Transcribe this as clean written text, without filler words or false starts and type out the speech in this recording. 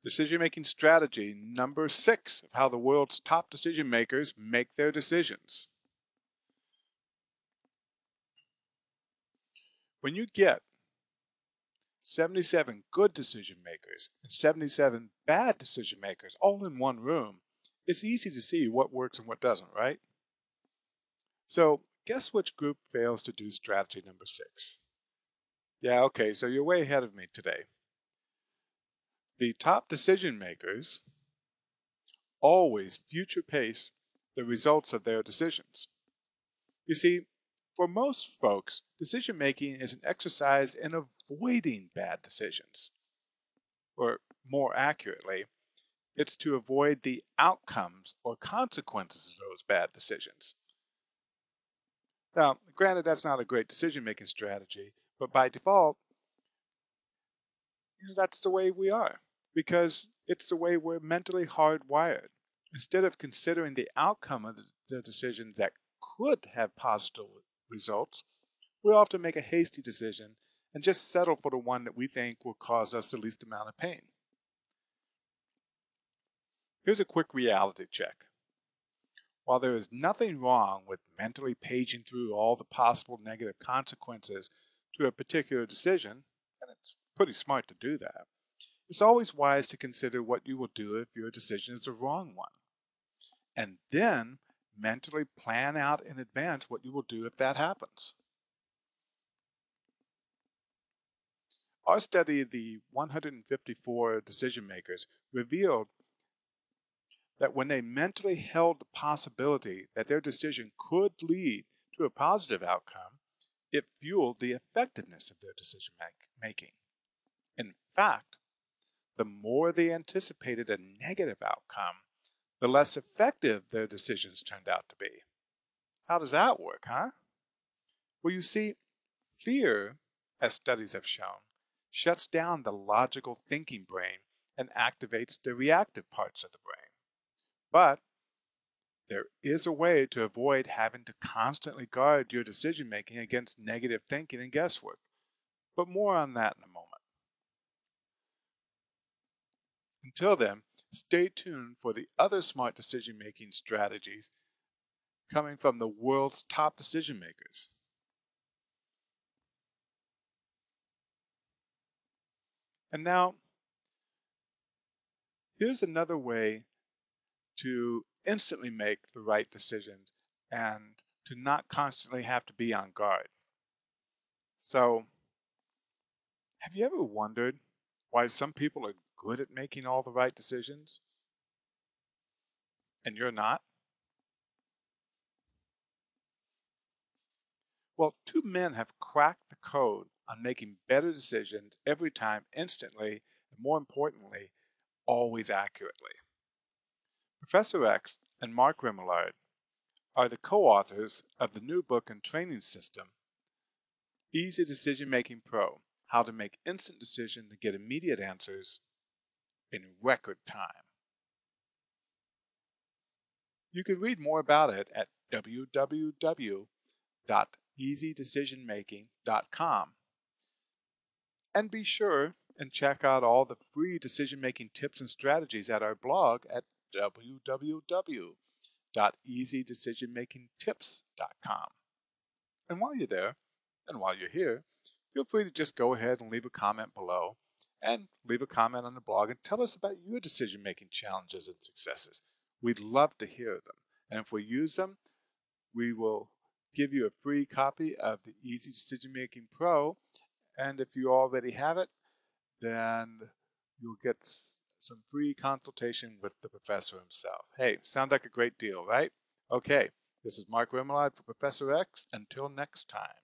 Decision-making strategy number 6 of how the world's top decision makers make their decisions. When you get 77 good decision makers and 77 bad decision makers all in one room, it's easy to see what works and what doesn't, right? So guess which group fails to do strategy number 6? Yeah, okay, so you're way ahead of me today. The top decision makers always future pace the results of their decisions. You see, for most folks, decision making is an exercise in avoiding bad decisions. Or more accurately, it's to avoid the outcomes or consequences of those bad decisions. Now, granted, that's not a great decision making strategy, but by default, that's the way we are, because it's the way we're mentally hardwired. Instead of considering the outcome of the decisions that could have positive results, we often make a hasty decision and just settle for the one that we think will cause us the least amount of pain. Here's a quick reality check. While there is nothing wrong with mentally paging through all the possible negative consequences to a particular decision, and it's pretty smart to do that, it's always wise to consider what you will do if your decision is the wrong one, and then mentally plan out in advance what you will do if that happens. Our study of the 154 decision makers revealed that when they mentally held the possibility that their decision could lead to a positive outcome, it fueled the effectiveness of their decision making. In fact, the more they anticipated a negative outcome, the less effective their decisions turned out to be. How does that work, huh? Well, you see, fear, as studies have shown, shuts down the logical thinking brain and activates the reactive parts of the brain. But there is a way to avoid having to constantly guard your decision making against negative thinking and guesswork. But more on that in a moment. Until then, stay tuned for the other smart decision making strategies coming from the world's top decision makers. And now, here's another way to instantly make the right decisions and to not constantly have to be on guard. So, have you ever wondered why some people are good at making all the right decisions and you're not? Well, two men have cracked the code on making better decisions every time instantly, and more importantly, always accurately. Professor X and Mark Remillard are the co-authors of the new book and training system, Easy Decision Making Pro: How to Make Instant Decisions to Get Immediate Answers in Record Time. You can read more about it at www.easydecisionmaking.com. And be sure and check out all the free decision-making tips and strategies at our blog at www.easydecisionmakingtips.com. And while you're there, and while you're here, feel free to just go ahead and leave a comment below, and leave a comment on the blog and tell us about your decision-making challenges and successes. We'd love to hear them. And if we use them, we will give you a free copy of the Easy Decision Making Pro. And if you already have it, then you'll get some free consultation with the professor himself. Hey, sounds like a great deal, right? Okay, this is Mark Remillard for Professor X. Until next time.